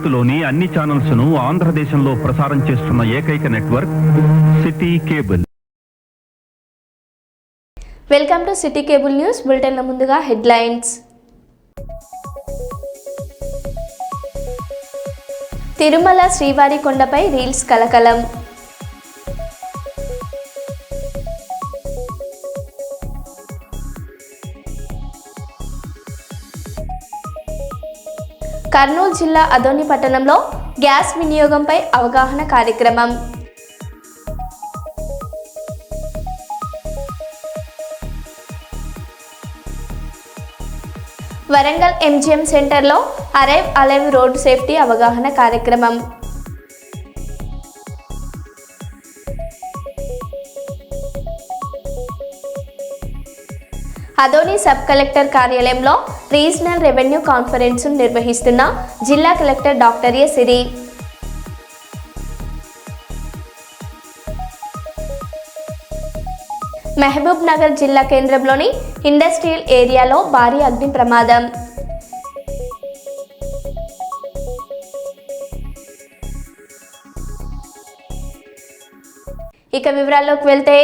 భారత్లోని అన్ని ఛానల్స్ ను ఆంధ్రదేశంలో ప్రసారం చేస్తున్న ఏకైక network city cable. Welcome to city cable news bulletin. ముందుగా హెడ్లైన్స్. తిరుమల శ్రీవారి కొండపై రీల్స్ కలకలం. కర్నూలు జిల్లా అదోని పట్టణంలో గ్యాస్ వినియోగంపై అవగాహన కార్యక్రమం. వరంగల్ ఎంజిఎం సెంటర్లో అరైవ్ అలైవ్ రోడ్ సేఫ్టీ అవగాహన కార్యక్రమం. అదోని సబ్ కలెక్టర్ కార్యాలయంలో రీజనల్ రెవెన్యూ కాన్ఫరెన్స్ నిర్వహిస్తున్న జిల్లా కలెక్టర్ డాక్టర్ ఏ సిరి. మహబూబ్ నగర్ జిల్లా కేంద్రంలోని ఇండస్ట్రియల్ ఏరియాలో భారీ అగ్ని ప్రమాదం. ఇక వివరాల్లోకి వెళ్తే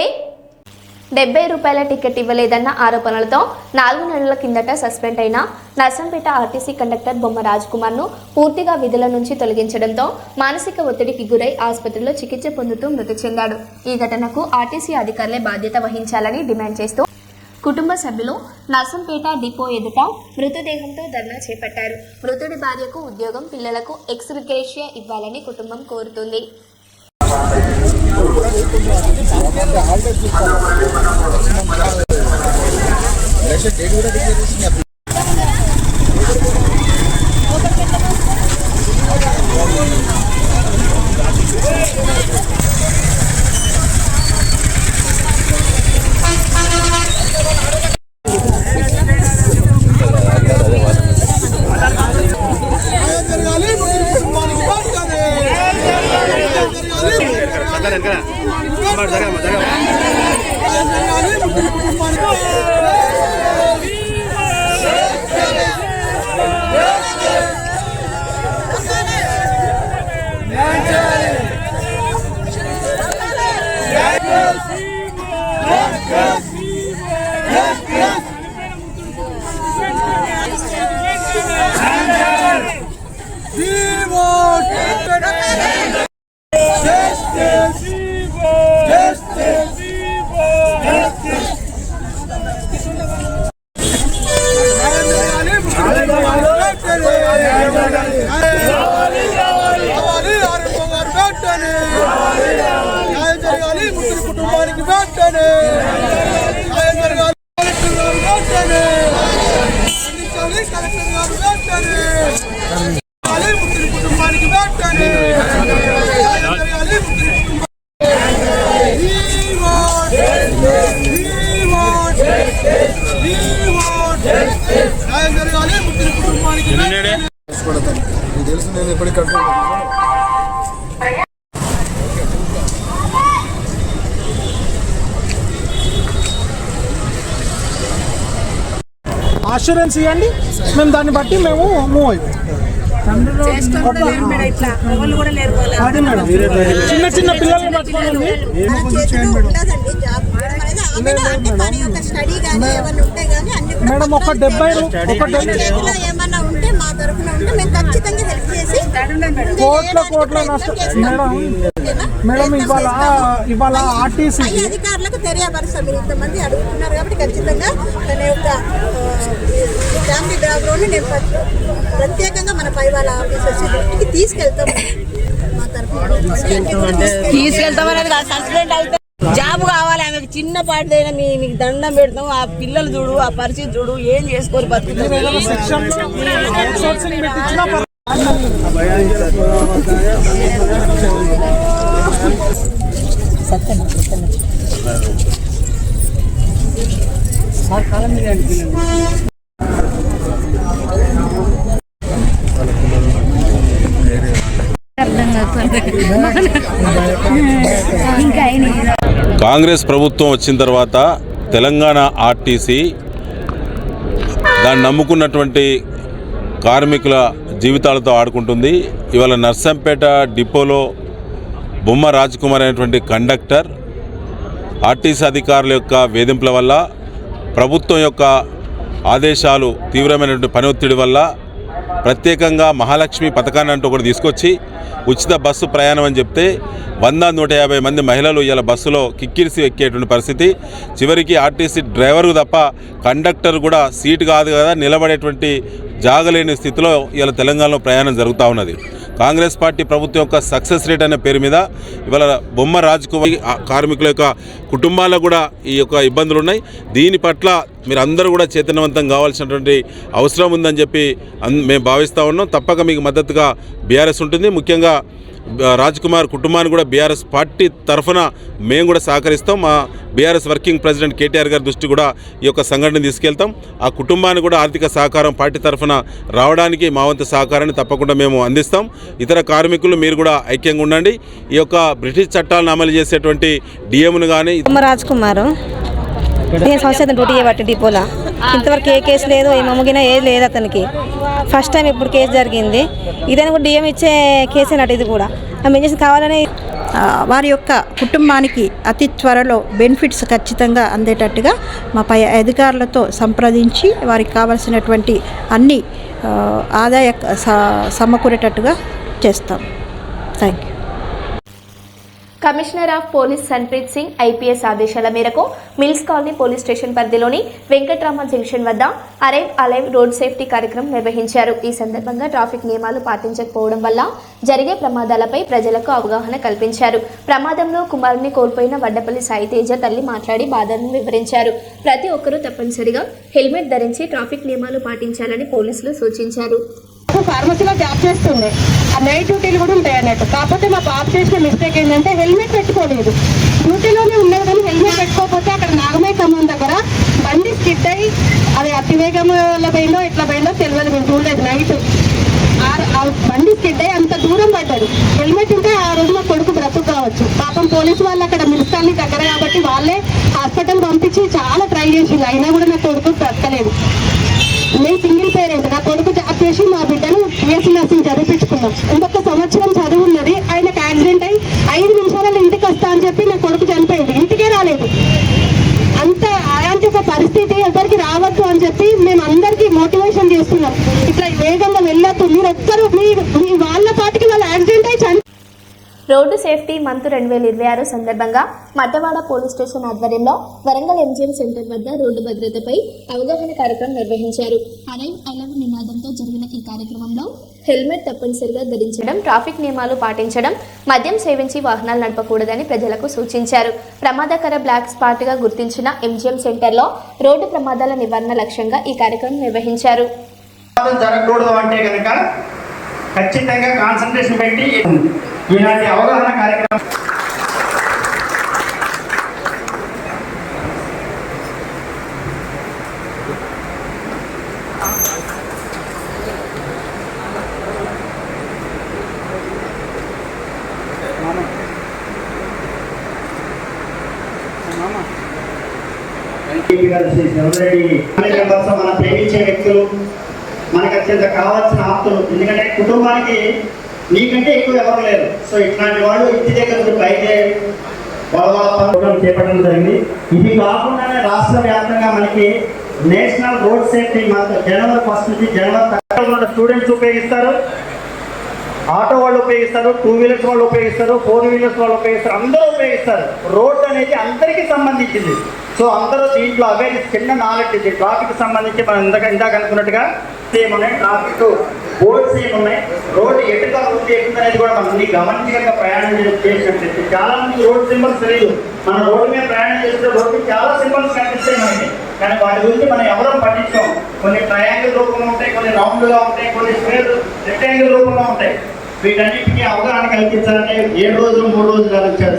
70 రూపాయల టికెట్ ఇవ్వలేదన్న ఆరోపణలతో 4 నెలల కిందట సస్పెండ్ అయిన నర్సంపేట ఆర్టీసీ కండక్టర్ బొమ్మ రాజ్ కుమార్ను పూర్తిగా విధుల నుంచి తొలగించడంతో మానసిక ఒత్తిడికి గురై ఆసుపత్రిలో చికిత్స పొందుతూ మృతి చెందాడు. ఈ ఘటనకు ఆర్టీసీ అధికారులే బాధ్యత వహించాలని డిమాండ్ చేస్తూ కుటుంబ సభ్యులు నర్సంపేట డిపో ఎదుట మృతదేహంతో ధర్నా చేపట్టారు. మృతుడి భార్యకు ఉద్యోగం, పిల్లలకు ఎక్స్ గ్రేషియా ఇవ్వాలని కుటుంబం కోరుతుంది. అష్యూరెన్స్ ఇవ్వండి, మేము దాన్ని బట్టి మేము మూవ్ అయిపోయాం. చిన్న చిన్న పిల్లల్ని పట్టుకోండి మేడం. ఒక 70 కోట్ల నష్టం మేడం. ఇవాళ ఆర్టీసీ అధికారులకు తెలియపరుస్తాం. మీరు ఇంతమంది అడుగుతున్నారు కాబట్టి ఖచ్చితంగా తన యొక్క ఫ్యామిలీ బ్యాక్గ్రౌండ్ నేను ప్రత్యేకంగా మన పై వాళ్ళ ఆఫీసర్స్ దృష్టికి తీసుకెళ్తాం. మా తరఫున తీసుకెళ్తామనేది సస్పెండ్ అయితే జాబ్ కావాలి ఆమెకు. చిన్న పాటిదైనా మీకు దండం పెడతాం. ఆ పిల్లలు చూడు, ఆ పరిస్థితి చూడు, ఏం చేసుకోరు బతుకుతారు. కాంగ్రెస్ ప్రభుత్వం వచ్చిన తర్వాత తెలంగాణ ఆర్టీసీ దాన్ని నమ్ముకున్నటువంటి కార్మికుల జీవితాలతో ఆడుకుంటుంది. ఇవాళ నర్సంపేట డిపోలో బొమ్మ రాజ్కుమార్ అనేటువంటి కండక్టర్ ఆర్టీసీ అధికారుల యొక్క వేధింపుల వల్ల, ప్రభుత్వం యొక్క ఆదేశాలు, తీవ్రమైనటువంటి పని ఒత్తిడి వల్ల ప్రత్యేకంగా మహాలక్ష్మి పథకాన్ని అంటూ ఒకటి తీసుకొచ్చి ఉచిత బస్సు ప్రయాణం అని చెప్తే 100-150 మంది మహిళలు ఇలా బస్సులో కిక్కిరిసి ఎక్కేటువంటి పరిస్థితి. చివరికి ఆర్టీసీ డ్రైవర్కు తప్ప కండక్టర్ కూడా సీటు కాదు కదా, నిలబడేటువంటి జాగలేని స్థితిలో ఇలా తెలంగాణలో ప్రయాణం జరుగుతూ ఉన్నది. కాంగ్రెస్ పార్టీ ప్రభుత్వం యొక్క సక్సెస్ రేట్ అనే పేరు మీద ఇవాళ బొమ్మ రాజ్కుమార్ కార్మికుల యొక్క కుటుంబాలకు కూడా ఈ యొక్క ఇబ్బందులు ఉన్నాయి. దీని పట్ల మీరు అందరూ కూడా చైతన్యవంతం కావాల్సినటువంటి అవసరం ఉందని చెప్పి మేము భావిస్తూ ఉన్నాం. తప్పక మీకు మద్దతుగా బీఆర్ఎస్ ఉంటుంది. ముఖ్యంగా రాజ్కుమార్ కుటుంబాన్ని కూడా బీఆర్ఎస్ పార్టీ తరఫున మేము కూడా సహకరిస్తాం. మా బీఆర్ఎస్ వర్కింగ్ ప్రెసిడెంట్ కేటీఆర్ గారి దృష్టి కూడా ఈ యొక్క సంఘటన తీసుకెళ్తాం. ఆ కుటుంబాన్ని కూడా ఆర్థిక సహకారం పార్టీ తరఫున రావడానికి మా వంతు సహకారాన్ని తప్పకుండా మేము అందిస్తాం. ఇతర కార్మికులు మీరు కూడా ఐక్యంగా ఉండండి. ఈ యొక్క బ్రిటిష్ చట్టాలను అమలు చేసేటువంటి డిఎంను కానీ రాజ్కుమార్ 15 సంవత్సరాలు డ్యూటీ చేయబట్టి డిపోలా ఇంతవరకు ఏ కేసు లేదు, ఏ మమ్మగినా ఏది లేదు అతనికి. ఫస్ట్ టైం ఇప్పుడు కేసు జరిగింది. ఇదైనా కూడా డిఎం ఇచ్చే కేసు అన్నట్టు ఇది కూడా ఆమె ఏం చేసి కావాలని వారి యొక్క కుటుంబానికి అతి త్వరలో బెనిఫిట్స్ ఖచ్చితంగా అందేటట్టుగా మా పై అధికారులతో సంప్రదించి వారికి కావాల్సినటువంటి అన్ని ఆదాయ సమకూరేటట్టుగా చేస్తాం. Thank you. Commissioner of police Sanpreet Singh IPS ఆదేశాల మేరకు మిల్స్ కాలనీ పోలీస్ స్టేషన్ పరిధిలోని వెంకట్రామ జంక్షన్ వద్ద అరైవ్ అలైవ్ రోడ్ సేఫ్టీ కార్యక్రమం నిర్వహించారు. ఈ సందర్భంగా ట్రాఫిక్ నియమాలు పాటించకపోవడం వల్ల జరిగే ప్రమాదాలపై ప్రజలకు అవగాహన కల్పించారు. ప్రమాదంలో కుమారుని కోల్పోయిన వడ్డపల్లి సాయితేజ తల్లి మాట్లాడి బాధను వివరించారు. ప్రతి ఒక్కరూ తప్పనిసరిగా హెల్మెట్ ధరించి ట్రాఫిక్ నియమాలు పాటించాలని పోలీసులు సూచించారు. ఫార్మసీలో జాబ్ చేస్తుంది, ఆ నైట్ డ్యూటీలు కూడా ఉంటాయి అన్నట్టు. కాకపోతే మా బాబు చేసిన మిస్టేక్ ఏంటంటే హెల్మెట్ పెట్టుకోలేదు. డ్యూటీలోనే ఉన్నది కానీ హెల్మెట్ పెట్టుకోకపోతే అక్కడ నాగమయ్య ఖమ్మం దగ్గర బండి స్కిడ్ అయ్యి అది అతివేగంలో పోయిందో ఎట్లా పోయిందో తెలియదు, మేము చూడలేదు. నైట్ బండి స్కిడ్ అయ్యి అంత దూరం పడ్డాడు. హెల్మెట్ ఉంటే ఆ రోజు మా కొడుకు బ్రతుకు కావచ్చు. పాపం పోలీసు వాళ్ళు అక్కడ మిల్స్కాలనీ దగ్గర కాబట్టి వాళ్ళే హాస్పిటల్ పంపించి చాలా ట్రై చేసింది, అయినా కూడా నా కొడుకు బ్రతకలేదు. నేను సింగిల్ పేరెంట్, నా కొడుకు జాబ్ చేసి మా బిడ్డను బిఎస్సీ నర్సింగ్ చదివించుకున్నాం. ఇంకొక సంవత్సరం చదువు ఉన్నది. ఆయనకు యాక్సిడెంట్ అయ్యి 5 నిమిషాలలో ఇంటికి వస్తా అని చెప్పి నా కొడుకు చనిపోయింది, ఇంటికే రాలేదు. అంత అలాంటి ఒక పరిస్థితి ఎవరికి రావద్దు అని చెప్పి మేము అందరికీ మోటివేషన్ చేస్తున్నాం. ఇట్లా వేగంగా వెళ్ళొద్దు, మీరు ఒక్కరు మీ వాళ్ళ పాటికి వాళ్ళు యాక్సిడెంట్ అయ్యి రోడ్డు సేఫ్టీ మంత్ 2026 సందర్భంగా మట్టవాడ పోలీస్ స్టేషన్ ఆధ్వర్యంలో వరంగల్ ఎంజిఎం సెంటర్ వద్ద రోడ్డు భద్రతపై అవగాహన కార్యక్రమం నిర్వహించారు. అరైవ్ అలైవ్ నినాదంతో జరిగిన ఈ కార్యక్రమంలో హెల్మెట్ తప్పనిసరిగా ధరించడం, ట్రాఫిక్ నియమాలు పాటించడం, మద్యం సేవించి వాహనాలు నడపకూడదని ప్రజలకు సూచించారు. ప్రమాదకర బ్లాక్ స్పాట్గా గుర్తించిన ఎంజిఎం సెంటర్లో రోడ్డు ప్రమాదాల నివారణ లక్ష్యంగా ఈ కార్యక్రమం నిర్వహించారు. జరగకూడదు అంటే కనుక ఖచ్చితంగా కాన్సన్ట్రేషన్ పెట్టి ఇలాంటి అవగాహన కార్యక్రమం మన ప్రేమించే వ్యక్తులు, మనకు అత్యంత కావాల్సిన ఆప్తులు. ఎందుకంటే కుటుంబానికి నీకంటే ఎక్కువ ఎవరు లేరు. సో ఇట్లాంటి వాళ్ళు ఇంటి దగ్గర బయటే వాళ్ళ ప్రోగ్రాం చేపట్టడం జరిగింది. ఇది కాకుండానే రాష్ట్ర వ్యాప్తంగా మనకి నేషనల్ రోడ్ సేఫ్టీ మంత్ జనవరి 1 నుంచి జనవరి స్టూడెంట్స్ ఉపయోగిస్తారు, ఆటో వాళ్ళు ఉపయోగిస్తారు, 2 వీలర్స్ వాళ్ళు ఉపయోగిస్తారు, 4 వీలర్స్ వాళ్ళు ఉపయోగిస్తారు, అందరూ ఉపయోగిస్తారు. రోడ్ అనేది అందరికీ సంబంధించింది. సో అందరూ దీంట్లో అవేర్నెస్, చిన్న నాలెడ్జ్ ఇది ట్రాఫిక్ సంబంధించి మనం ఇందాక అనుకున్నట్టుగా సేమ్ ఉన్నాయి, ట్రాఫిక్ బోర్డ్స్ ఏమున్నాయి, రోడ్డు ఎటుగా ఉంది అనేది కూడా మనం గమనించగల ప్రయాణం చేసినట్లయితే చాలా మంది రోడ్ సింబల్స్ తెలియదు. మన రోడ్డు మీద ప్రయాణం చేస్తే రోడ్డు చాలా సింబల్స్ కనిపిస్తాయి మనకి, కానీ వాటి గురించి మనం ఎవరూ పట్టించుకోం. కొన్ని ట్రయాంగిల్ రూపంలో ఉంటాయి, కొన్ని రౌండ్గా ఉంటాయి, కొన్ని స్క్వేర్ రెక్టాంగిల్ రూపంలో ఉంటాయి. వీటన్నిటికీ అవగాహన కల్పించాలంటే 7 రోజులు 3 రోజులు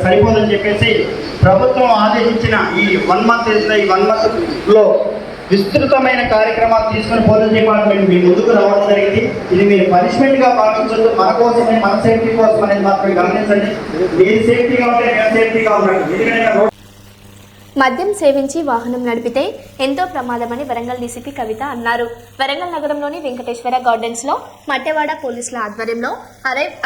సరిపోదని చెప్పేసి ప్రభుత్వం ఆదేశించిన ఈ 1 మంత్ ఈ 1 మంత్లో విస్తృతమైన కార్యక్రమాలు తీసుకుని పోలీస్ డిపార్ట్మెంట్ మీ ముందుకు రావడం జరిగింది. ఇది మీరు పనిష్మెంట్గా భావించద్దు, మన కోసమే, మన సేఫ్టీ కోసం అనేది మాత్రమే గమనించండి. మీరు సేఫ్టీగా ఉంటే మేము సేఫ్టీగా ఉండండి. ఎందుకంటే మద్యం సేవించి వాహనం నడిపితే ఎంతో ప్రమాదమని వరంగల్ డీసీపీ కవిత అన్నారు. వరంగల్ నగరంలోని వెంకటేశ్వర గార్డెన్స్లో మట్టెవాడ పోలీసుల ఆధ్వర్యంలో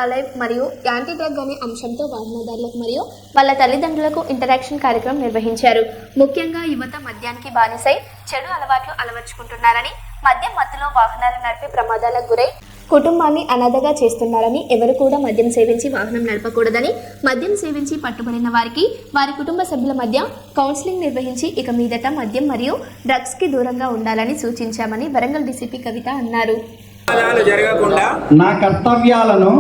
అలైవ్ మరియు యాంటీ డ్రగ్ అనే అంశంతో వాహనదారులకు మరియు వాళ్ళ తల్లిదండ్రులకు ఇంటరాక్షన్ కార్యక్రమం నిర్వహించారు. ముఖ్యంగా యువత మద్యానికి బానిసై చెడు అలవాట్లు అలవర్చుకుంటున్నారని, మద్యం మత్తులో వాహనాలు నడిపే ప్రమాదాలకు గురై కుటుంబాన్ని అనాథగా చేస్తున్నారని, ఎవరు కూడా మద్యం సేవించి వాహనం నడపకూడదని, మద్యం సేవించి పట్టుబడిన వారికి వారి కుటుంబ సభ్యుల మధ్య కౌన్సిలింగ్ నిర్వహించి ఇక మీదట మద్యం మరియు డ్రగ్స్కి దూరంగా ఉండాలని సూచించామని వరంగల్ డీసీపీ కవిత అన్నారు. జరగకుండా నా కర్తవ్యాలను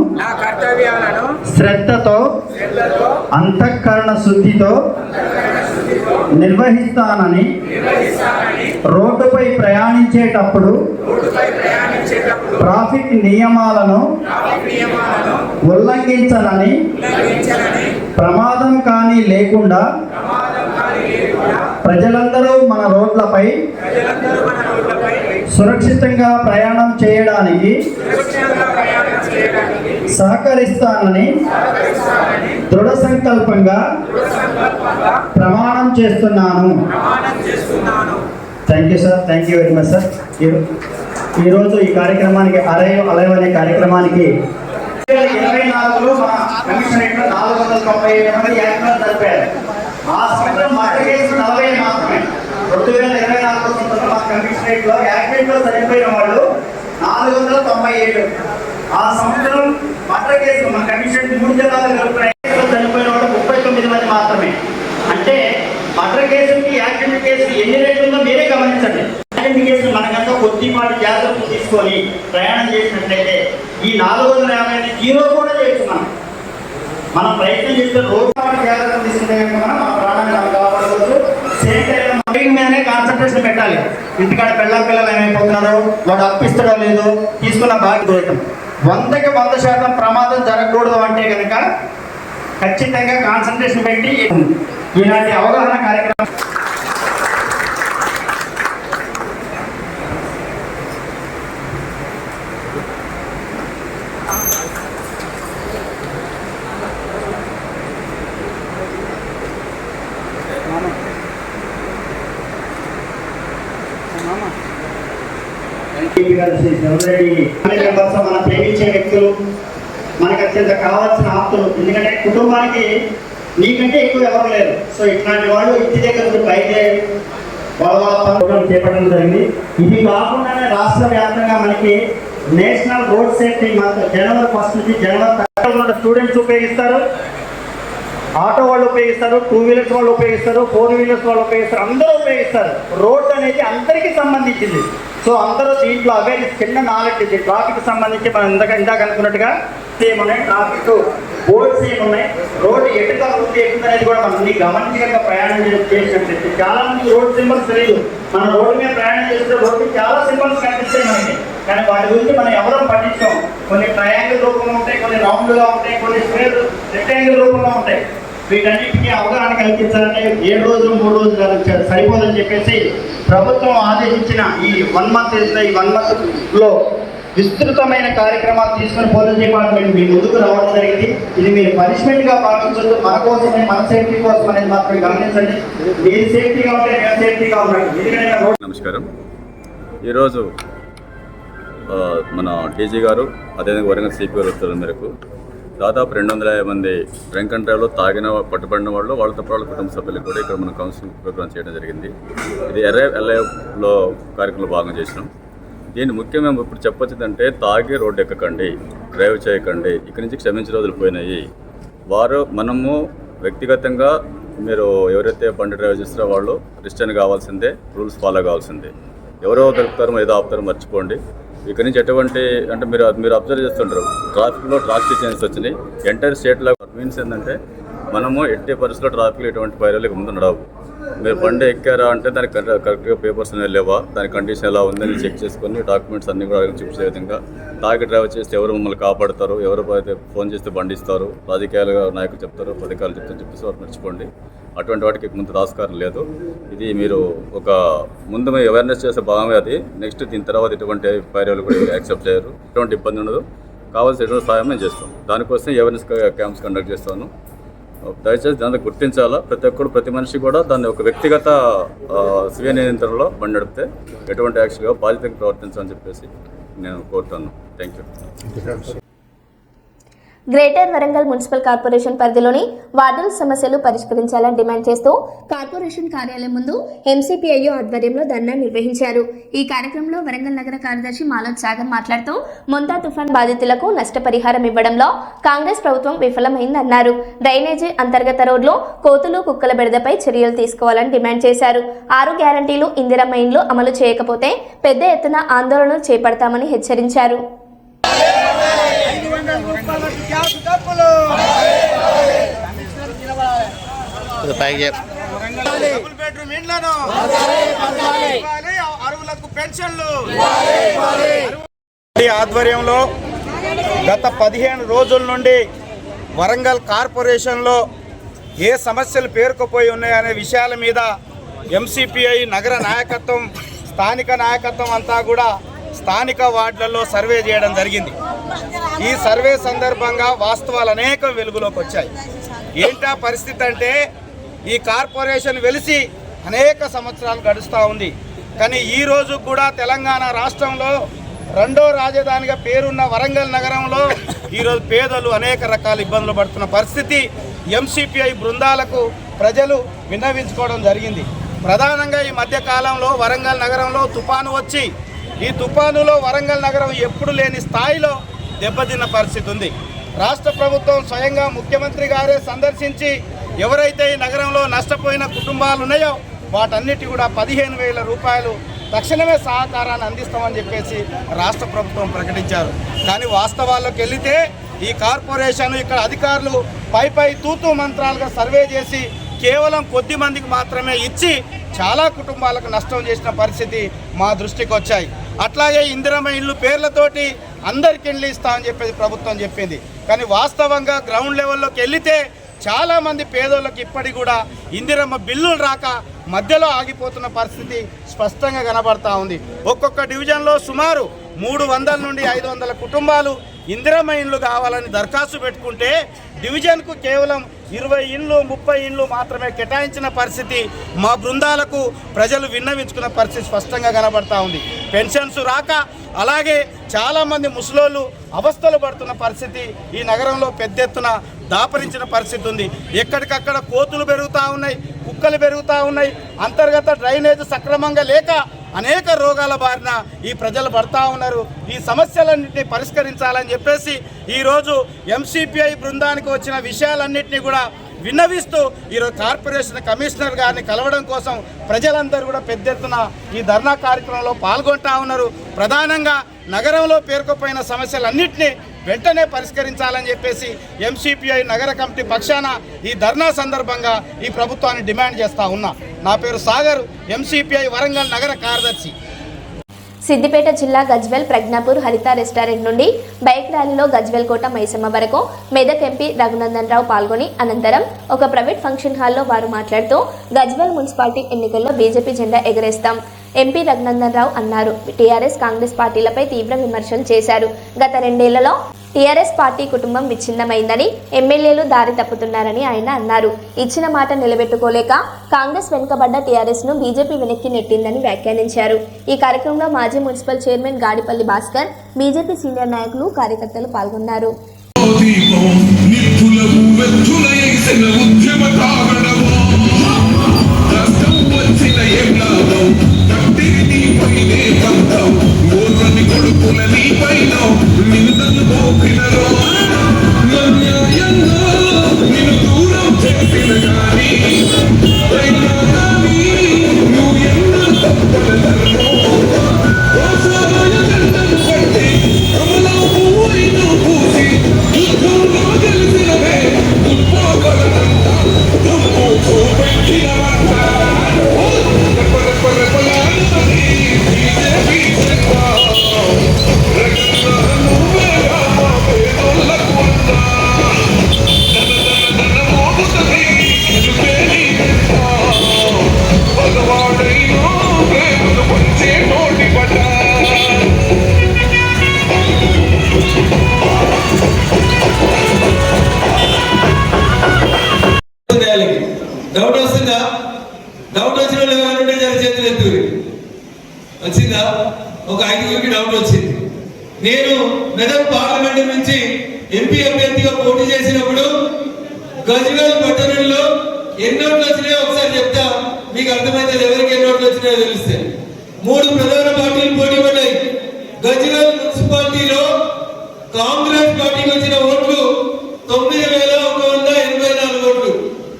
శ్రద్ధతో అంతఃకరణ శుద్ధితో నిర్వహిస్తానని, రోడ్డుపై ప్రయాణించేటప్పుడు ట్రాఫిక్ నియమాలను ఉల్లంఘించనని, ప్రమాదం కానీ లేకుండా ప్రజలందరూ మన రోడ్లపై సురక్షితంగా ప్రయాణం చేయడానికి సహకరిస్తానని దృఢ సంకల్పంగా ప్రమాణం చేస్తున్నాను. Thank you sir, thank you very much sir. ఈరోజు ఈ కార్యక్రమానికి అలైవ్ అనే కార్యక్రమానికి 2024లో మన కమిషనరేట్లో 497 మంది యాక్టివిటీలు జరిపారు. ఆ సంవత్సరం మర్డర్ కేసు 40 మాత్రమే. 2024 సంవత్సరం మన కమిషనరేట్లో యాక్టివిటీలో చనిపోయిన వాళ్ళు 497. ఆ సంవత్సరం మర్డర్ కేసు మన కమిషన్ 3 జిల్లాలు చనిపోయిన వాళ్ళు 39 మంది మాత్రమే. అంటే మర్డర్ కేసుకి యాక్సిడెంట్ కేసు ఎన్ని రేట్లు ఉందో మీరే గమనించండి. యాక్సిడెంట్ కేసు మనకంతా కొద్దిపాటి జాగ్రత్తలు తీసుకొని ప్రయాణం చేసినట్లయితే ఈ 450 జీరో కూడా చేయొచ్చు. మనం ప్రయత్నం చేస్తే రోడ్డు జాగ్రత్తలు తీసుకుంటే మన ప్రాణాన్ని మనం కాపాడుకోవచ్చు. సేమ్ టైం డ్రైవింగ్ మీదనే కాన్సన్ట్రేషన్ పెట్టాలి. ఇంటికాడ పిల్లలు ఏమైపోతున్నారో, వాడు అప్పిస్తాడో లేదో తీసుకున్న బాధ్యత. 100కి 100% ప్రమాదం జరగకూడదు అంటే కనుక ఖచ్చితంగా కాన్సన్ట్రేషన్ పెట్టి ఇలాంటి అవగాహన కార్యక్రమం మనం ప్రేమించే వ్యక్తులు, మనకు అత్యంత కావాల్సిన ఆప్తులు. ఎందుకంటే కుటుంబానికి నీకంటే ఎక్కువ ఎవరు లేరు. సో ఇట్లాంటి వాళ్ళు ఇంటి దగ్గర పైతే ప్రోగ్రాం చేపట్టడం జరిగింది. ఇది కాకుండానే రాష్ట్ర వ్యాప్తంగా మనకి నేషనల్ రోడ్ సేఫ్టీ మంత్ జనవరి 1 నుంచి జనవరి 30 స్టూడెంట్స్ ఉపయోగిస్తారు, ఆటో వాళ్ళు ఉపయోగిస్తారు, 2 వీలర్స్ వాళ్ళు ఉపయోగిస్తారు, 4 వీలర్స్ వాళ్ళు ఉపయోగిస్తారు, అందరూ ఉపయోగిస్తారు. రోడ్ అనేది అందరికీ సంబంధించింది. సో అందరూ దీంట్లో అవేర్నెస్, చిన్న నాలెడ్జ్ ఇది. ట్రాఫిక్ సంబంధించి మనం ఇందాక అనుకున్నట్టుగా సేమ్ ఉన్నాయి, ట్రాఫిక్ బోర్డ్స్ ఏమున్నాయి, రోడ్డు ఎటుగా ఉంది ఎక్కుతుంది కూడా మనం గమనించగా ప్రయాణం చేసినట్లయితే చాలా మంది రోడ్ సింబల్స్ తెలియదు. మన రోడ్డు మీద ప్రయాణం చేస్తే రోడ్డు చాలా సింబల్స్ కనిపిస్తాయి మనకి, కానీ వాటి గురించి మనం ఎవరో పట్టించాం. కొన్ని ట్రయాంగిల్ రూపంలో ఉంటాయి, కొన్ని రౌండ్గా ఉంటాయి, కొన్ని స్క్వేర్ రెక్టాంగిల్ రూపంలో ఉంటాయి. వీటన్నిటికీ అవగాహన కల్పించాలంటే 7 రోజులు 3 రోజులు సరిపోదని చెప్పేసి ప్రభుత్వం ఆదేశించిన ఈ 1 మంత్ ఈ 1 మంత్లో విస్తృతమైన కార్యక్రమాలు తీసుకుని పోలీస్ డిపార్ట్మెంట్ మీ ముందుకు రావడం జరిగింది. ఇది మీరు పనిష్మెంట్గా భావించొద్దు. మన కోసమే, మన సేఫ్టీ కోసం అనేది మాత్రం గమనించండి. మీరు సేఫ్టీగా ఉంటే మేము సేఫ్టీగా ఉన్నాం. నమస్కారం. ఈరోజు మన డీజీ గారు అదేవిధంగా వరంగల్ సిపి గారు ఉత్తర్వుల మేరకు దాదాపు 250 మంది డ్రంక్ అండ్ డ్రైవ్లో తాగిన పట్టుబడిన వాళ్ళు, వాళ్ళతో పాటు కుటుంబ సభ్యులకు కూడా ఇక్కడ మనం కౌన్సిలింగ్ ప్రోగ్రామ్ చేయడం జరిగింది. ఇది ఎల్ఐలో కార్యక్రమంలో భాగంగా చేసినాం. దీన్ని ముఖ్యంగా ఇప్పుడు చెప్పొచ్చిందంటే తాగి రోడ్డు ఎక్కకండి, డ్రైవ్ చేయకండి. ఇక్కడి నుంచి క్షమించిన రోజులు పోయినాయి. మనము వ్యక్తిగతంగా మీరు ఎవరైతే బండి డ్రైవ్ చేస్తారో వాళ్ళు రిస్టర్న్ కావాల్సిందే, రూల్స్ ఫాలో కావాల్సిందే. ఎవరో దొరుకుతారో ఏదో ఆపుతారో మర్చిపోండి. ఇక్కడ నుంచి ఎటువంటి అంటే మీరు అబ్జర్వ్ చేస్తుంటారు, ట్రాఫిక్లో ట్రాఫిక్ చేంజెస్ వచ్చినాయి ఎంటైర్ స్టేట్లో. మీన్స్ ఏంటంటే మనము ఎట్టి పరిస్థితుల్లో ట్రాఫిక్లో ఎటువంటి పైరలకు ముందు నడవు. మీరు బండి ఎక్కారా అంటే దానికి కరెక్ట్గా పేపర్స్ అనేవి లేవా, దాని కండిషన్ ఎలా ఉందని చెక్ చేసుకొని డాక్యుమెంట్స్ అన్నీ కూడా చూపించే విధంగా. తాగి డ్రైవ్ చేస్తే ఎవరు మమ్మల్ని కాపాడతారు, ఎవరు అయితే ఫోన్ చేస్తే బండి ఇస్తారు, రాజకీయాలుగా నాయకులు చెప్తారు, పథకాలు చెప్తారు చెప్పేసి వాటి మర్చిపోండి. అటువంటి వాటికి ముందు రాస్కారం లేదు. ఇది మీరు ఒక ముందు మీరు అవేర్నెస్ చేసే భాగమే అది. నెక్స్ట్ దీని తర్వాత ఎటువంటి పైరవులు కూడా యాక్సెప్ట్ చేయరు, ఎటువంటి ఇబ్బంది ఉండదు. కావాల్సిన ఎటువంటి సహాయం నేను చేస్తాను. దానికోసం అవేర్నెస్ క్యాంప్స్ కండక్ట్ చేస్తాను. దయచేసి దాన్ని గుర్తించాలా. ప్రతి మనిషి కూడా దాన్ని ఒక వ్యక్తిగత స్వీయ నియంత్రణలో బండి నడిపితే ఎటువంటి యాక్చువల్గా బాధ్యతగా ప్రవర్తించాలని చెప్పేసి నేను కోరుతాను. Thank you. Greater Warangal municipal corporation పరిధిలోని వార్డుల సమస్యలు పరిష్కరించాలని డిమాండ్ చేస్తూ కార్పొరేషన్ కార్యాలయం ముందు ఎంసీపీఐయు ఆధ్వర్యంలో ధర్నా నిర్వహించారు. ఈ కార్యక్రమంలో వరంగల్ నగర కార్యదర్శి మాలోద్ సాగర్ మాట్లాడుతూ మొంతా తుఫాన్ బాధితులకు నష్టపరిహారం ఇవ్వడంలో కాంగ్రెస్ ప్రభుత్వం విఫలమైందన్నారు. డ్రైనేజీ, అంతర్గత రోడ్లు, కోతులు, కుక్కల బెడదపై చర్యలు తీసుకోవాలని డిమాండ్ చేశారు. 6 గ్యారంటీలు, ఇందిరమ్మ ఇండ్లు అమలు చేయకపోతే పెద్ద ఎత్తున ఆందోళనలు చేపడతామని హెచ్చరించారు. ఆధ్వర్యంలో గత 15 రోజుల నుండి వరంగల్ కార్పొరేషన్లో ఏ సమస్యలు పేరుకుపోయి ఉన్నాయనే విషయాల మీద ఎంసీపీఐ నగర నాయకత్వం, స్థానిక నాయకత్వం అంతా కూడా స్థానిక వార్డులలో సర్వే చేయడం జరిగింది. ఈ సర్వే సందర్భంగా వాస్తవాలు అనేక వెలుగులోకి వచ్చాయి. ఏంటా పరిస్థితి అంటే, ఈ కార్పొరేషన్ వెలిసి అనేక సంవత్సరాలు గడుస్తూ ఉంది. కానీ ఈరోజు కూడా తెలంగాణ రాష్ట్రంలో రెండో రాజధానిగా పేరున్న వరంగల్ నగరంలో ఈరోజు పేదలు అనేక రకాల ఇబ్బందులు పడుతున్న పరిస్థితి ఎంసీపీఐ బృందాలకు ప్రజలు విన్నవించుకోవడం జరిగింది. ప్రధానంగా ఈ మధ్యకాలంలో వరంగల్ నగరంలో తుఫాను వచ్చి ఈ తుఫానులో వరంగల్ నగరం ఎప్పుడు లేని స్థాయిలో దెబ్బతిన్న పరిస్థితి ఉంది. రాష్ట్ర ప్రభుత్వం స్వయంగా ముఖ్యమంత్రి గారే సందర్శించి ఎవరైతే ఈ నగరంలో నష్టపోయిన కుటుంబాలు ఉన్నాయో వాటన్నిటి కూడా 15,000 రూపాయలు తక్షణమే సహకారాన్ని అందిస్తామని చెప్పేసి రాష్ట్ర ప్రభుత్వం ప్రకటించారు. కానీ వాస్తవాల్లోకి వెళితే ఈ కార్పొరేషన్ ఇక్కడ అధికారులు పై తూతూ మంత్రాలుగా సర్వే చేసి కేవలం కొద్ది మందికి మాత్రమే ఇచ్చి చాలా కుటుంబాలకు నష్టం చేసిన పరిస్థితి మా దృష్టికి వచ్చాయి. అట్లాగే ఇందిరమ్మ ఇల్లు పేర్లతోటి అందరికి ఇళ్ళు ఇస్తామని చెప్పేసి ప్రభుత్వం చెప్పింది. కానీ వాస్తవంగా గ్రౌండ్ లెవెల్లోకి వెళితే చాలామంది పేదోళ్ళకి ఇప్పటికి కూడా ఇందిరమ్మ బిల్లులు రాక మధ్యలో ఆగిపోతున్న పరిస్థితి స్పష్టంగా కనబడతా ఉంది. ఒక్కొక్క డివిజన్లో సుమారు 300 నుండి 500 కుటుంబాలు ఇందిరమ్మ ఇండ్లు కావాలని దరఖాస్తు పెట్టుకుంటే డివిజన్కు కేవలం 20 ఇండ్లు 30 ఇండ్లు మాత్రమే కేటాయించిన పరిస్థితి మా బృందాలకు ప్రజలు విన్నవించుకున్న పరిస్థితి స్పష్టంగా కనబడతా ఉంది. పెన్షన్స్ రాక అలాగే చాలామంది ముసలోళ్ళు అవస్థలు పడుతున్న పరిస్థితి ఈ నగరంలో పెద్ద ఎత్తున దాపరించిన పరిస్థితి ఉంది. ఎక్కడికక్కడ కోతులు పెరుగుతూ ఉన్నాయి, కుక్కలు పెరుగుతూ ఉన్నాయి, అంతర్గత డ్రైనేజ్ సక్రమంగా లేక అనేక రోగాల బారిన ఈ ప్రజలు పడతా ఉన్నారు. ఈ సమస్యలన్నింటినీ పరిష్కరించాలని చెప్పేసి ఈరోజు ఎంసీపీఐ బృందానికి వచ్చిన విషయాలన్నింటినీ కూడా విన్నవిస్తూ ఈరోజు కార్పొరేషన్ కమిషనర్ గారిని కలవడం కోసం ప్రజలందరూ కూడా పెద్ద ఎత్తున ఈ ధర్నా కార్యక్రమంలో పాల్గొంటా ఉన్నారు. ప్రధానంగా నగరంలో పేరుకుపోయిన సమస్యలన్నింటినీ వెంటనే పరిష్కరించాలని చెప్పేసి ఎంసీపీఐ నగర కమిటీ పక్షాన ఈ ధర్నా సందర్భంగా ఈ ప్రభుత్వాన్ని డిమాండ్ చేస్తా ఉన్నా. నా పేరు సాగర్, ఎంసీపీఐ వరంగల్ నగర కార్యదర్శి. సిద్దిపేట జిల్లా గజ్వేల్ ప్రజ్ఞాపూర్ హరిత రెస్టారెంట్ నుండి బైక్ ర్యాలీలో గజ్వేల్ కోట మైసమ్మ వరకు మెదక్ ఎంపీ రఘునందన్ రావు పాల్గొని అనంతరం ఒక ప్రైవేట్ ఫంక్షన్ హాల్లో వారు మాట్లాడుతూ గజ్వేల్ మున్సిపాలిటీ ఎన్నికల్లో బీజేపీ జెండా ఎగరేస్తాం ఎంపీ రఘునందన్ రావు అన్నారు. టీఆర్ఎస్ కాంగ్రెస్ పార్టీలపై తీవ్ర విమర్శలు చేశారు. గత 2 ఏళ్లలో టీఆర్ఎస్ పార్టీ కుటుంబం విచ్ఛిన్నమైందని, ఎమ్మెల్యేలు దారి తప్పుతున్నారని ఆయన అన్నారు. ఇచ్చిన మాట నిలబెట్టుకోలేక కాంగ్రెస్ వెనుకబడ్డ టీఆర్ఎస్ ను బీజేపీ వెనక్కి నెట్టిందని వ్యాఖ్యానించారు. ఈ కార్యక్రమంలో మాజీ municipal chairman Gadipalli Bhaskar, BJP senior నాయకులు, కార్యకర్తలు పాల్గొన్నారు. Por చెప్తుంది వచ్చిందా? ఒక 5గురికి డౌట్ వచ్చింది. నేను మెదక్ పార్లమెంట్ నుంచి ఎంపీ అభ్యర్థిగా పోటీ చేసినప్పుడు గజ్వేల్ పట్టణంలో ఎన్ని ఓట్లు వచ్చినాయో ఒకసారి చెప్తా, మీకు అర్థమైతే ఎవరికి ఎన్ని ఓట్లు వచ్చినాయో తెలిస్తే. 3 ప్రధాన పార్టీలు పోటీ పడ్డాయి. గజ్వేల్ మున్సిపాలిటీలో కాంగ్రెస్ పార్టీకి వచ్చిన ఓట్లు 9,184 ఓట్లు.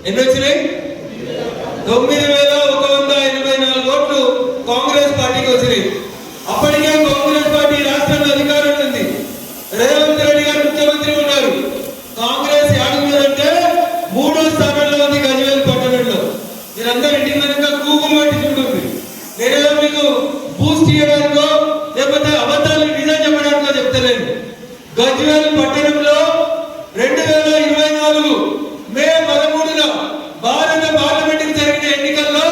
ఎన్ని వచ్చినాయి? 9,184 ఓట్లు కాంగ్రెస్ పార్టీకి వచ్చినాయి. అప్పటికే కాంగ్రెస్ పార్టీ రాష్ట్రంలో అధికారంలో ఉంది. రేవంత్ రెడ్డి గారు ముఖ్యమంత్రి ఉన్నారు. కాంగ్రెస్ ఏడుందంటే 3వ స్థానంలో ఉంది గజ్వేల్ పట్టణంలో. మీరందరూ ఇంటికి వెనక గూగుల్ పెట్టి చూడండి. నేనేదో మీకు బూస్ట్ చేయడానికో లేకపోతే అబద్ధాలు నిజం చెప్పడానికో చెప్తలేను. గజ్వేల్ పట్టణంలో 2024 మే 13న భారత పార్లమెంటుకు జరిగిన ఎన్నికల్లో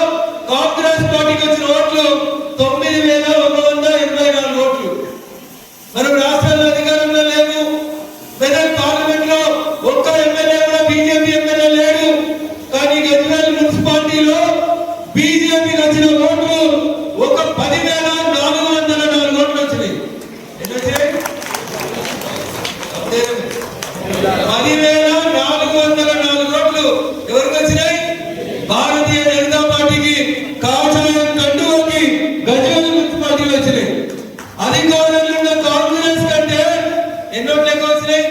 కాంగ్రెస్ పార్టీకి వచ్చిన ఓట్లు 9,184 ఓట్లు. మనం రాష్ట్రంలో అధికారంలో లేవు. మెదక్ పార్లమెంట్ లో ఒక్క ఎమ్మెల్యే కూడా బీజేపీ ఎమ్మెల్యే లేడు. కానీ గజ్వేల్ మున్సిపాలిటీలో బీజేపీకి వచ్చిన ఓట్లు ఒక 10,404 ఓట్లు వచ్చినాయి. ఎన్ని వచ్చినాయి? 10,404 ఓట్లు ఎవరికి వచ్చినాయి? భారతీయ జనతా పార్టీకి, కాషాయం కండువాకి గజ్వేల్ మున్సిపాలిటీలో వచ్చినాయి. అధికారంలో ఉన్న కాంగ్రెస్ కంటే ఎన్ని ఓట్లు ఎక్కువ వచ్చినాయి?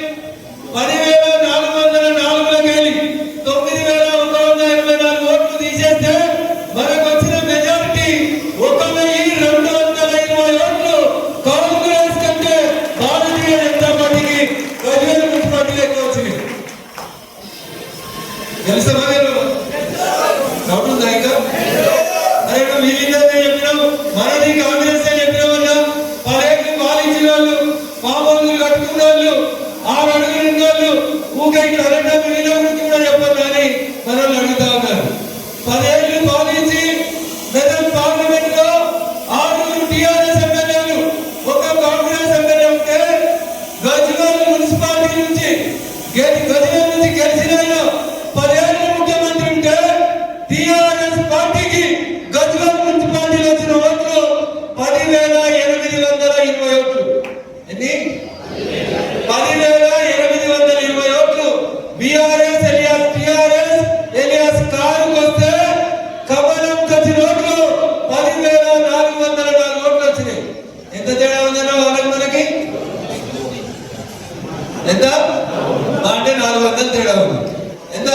10,404 వెళ్ళి 9,184 ఓట్లు తీసేస్తే మనకు వచ్చిన మెజారిటీ 1,220 ఓట్లు కాంగ్రెస్ కంటే భారతీయ జనతా పార్టీకి గజ్వేల్ మున్సిపాలిటీలో ఎక్కువ వచ్చినాయి. తెలుసా? డౌట్ ఉందా ఇంకా? అరే వీళ్ళందరూ చెప్పినావు, మనది కాంగ్రెస్ అని చెప్పిన వల్ల 10 ఏళ్ళు పాలించిన వాళ్ళు, మామూలు కట్టుకున్న వాళ్ళు, 6 అడుగులు ఉన్న వాళ్ళు ఊకే కరెంట్ వీళ్ళ గురించి కూడా చెప్పారు. కానీ మనల్ని అడుగుతా ఉన్నారు. 10 ఏళ్ళు పాలించి మెదక్ పార్లమెంట్ లో 6 టీఆర్ఎస్ ఎమ్మెల్యేలు, ఒక కాంగ్రెస్ ఎమ్మెల్యే ఉంటే గజ్వేల్ మున్సిపాలిటీ నుంచి గజ్వేల్ నుంచి గెలిచిన 10 ఏళ్ళు ముఖ్యమంత్రి ఉంటే టీఆర్ఎస్ పార్టీకి గజ్వేల్ మున్సిపాలిటీలో వచ్చిన ఓట్లు 10,820 ఓట్లు. ఎన్ని? 10,820 ఓట్లు. బీఆర్ఎస్ ఎలియాస్ టీఆర్ఎస్ ఎలియాస్ కారుకు వస్తే కమలంకి వచ్చిన ఓట్లు 10,404 ఓట్లు వచ్చినాయి. ఎంత తేడా ఉందన్న వాళ్ళకి మనకి? ఎంత అంటే 400 తేడా ఉంది. ఎంత?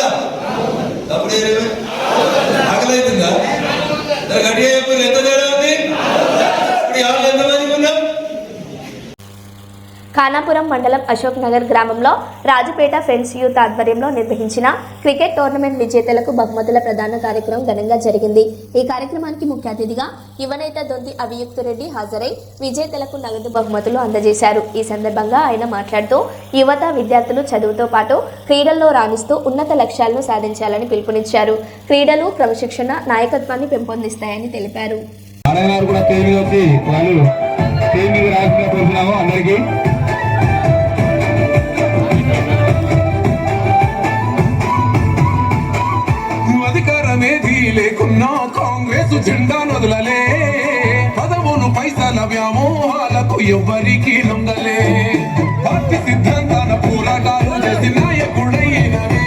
అప్పుడు ఆకలైతుందా? గట్టిగా చెప్పారు. ఎంత తేడా ఉంది? ఇప్పుడు ఎవరు ఎంతమందికి ఉన్నాం? ఖానాపురం మండలం అశోక్ నగర్ గ్రామంలో రాజపేట ఫ్రెండ్స్ యూత్ ఆధ్వర్యంలో నిర్వహించిన క్రికెట్ టోర్నమెంట్ విజేతలకు బహుమతుల ప్రదాన కార్యక్రమం ఘనంగా జరిగింది. ఈ కార్యక్రమానికి ముఖ్య అతిథిగా యువనేత దొంతి అభియుక్తరెడ్డి హాజరై విజేతలకు నగదు బహుమతులు అందజేశారు. ఈ సందర్భంగా ఆయన మాట్లాడుతూ యువత విద్యార్థులు చదువుతో పాటు క్రీడల్లో రాణిస్తూ ఉన్నత లక్ష్యాలను సాధించాలని పిలుపునిచ్చారు. క్రీడలు క్రమశిక్షణ నాయకత్వాన్ని పెంపొందిస్తాయని తెలిపారు. అధికారమేది లేకున్నా కాంగ్రెస్ జెండా నదులలే, పదవును పైసల వ్యామోహాలకు ఎవ్వరికి లొంగలే. పార్టీ సిద్ధాంతాన పోరాటాలు చేసి నాయకుడైనవే,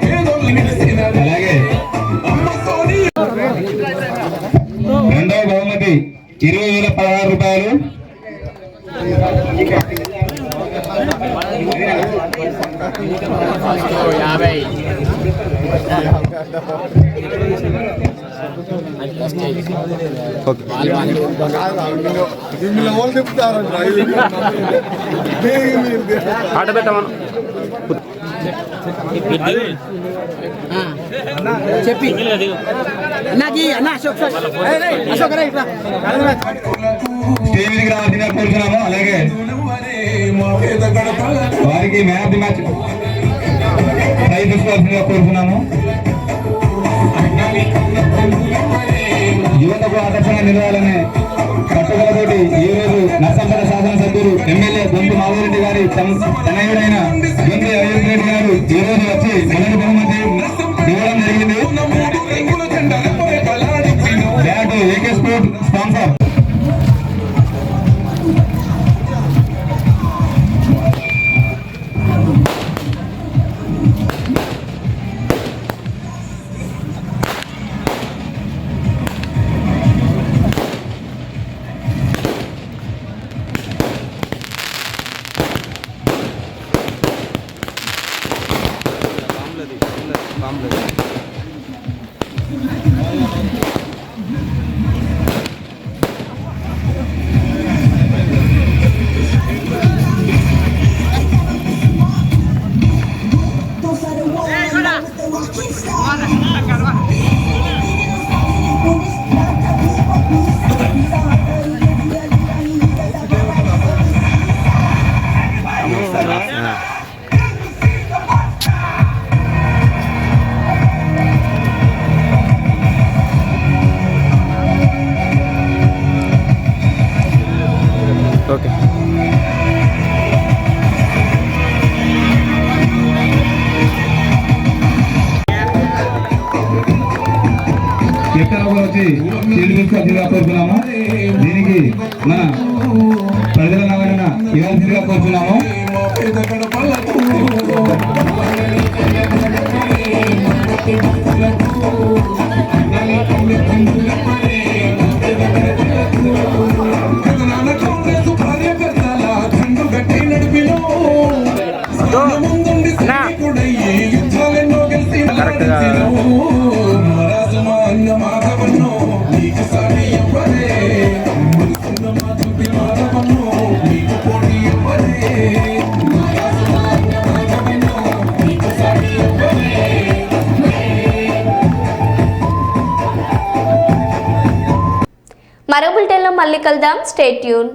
పేదోళ్ళు నిలిచినవే. రెండవ బహుమతి 20,016 రూపాయలు. ఆట పెట్టమను చెప్పి నాకు అలాగే వారికి మ్యాచ్ తీసుకోవాల్సిందిగా కోరుతున్నాము. యువతకు ఆదర్శంగా నిలవాలనే పట్టుదలతోటి ఈ రోజు నర్సంపేట శాసనసభ్యులు ఎమ్మెల్యే దొంతి మాధవరెడ్డి గారి తనయుడైన దొంతి అయోధ్యరెడ్డి గారు ఈ రోజు వచ్చి మొదటి బహుమతి ఇవ్వడం జరిగింది. Bat state sponsor. ఓకే. ఎక్కడ వచ్చి చీలిగా కోరుతున్నాము. దీనికి మన ప్రజల నావరణ ఇవ్వాల్సిందిగా కోరుతున్నాము. మరో బులెటిన్లో మళ్ళీ కలుద్దాం. Stay tune.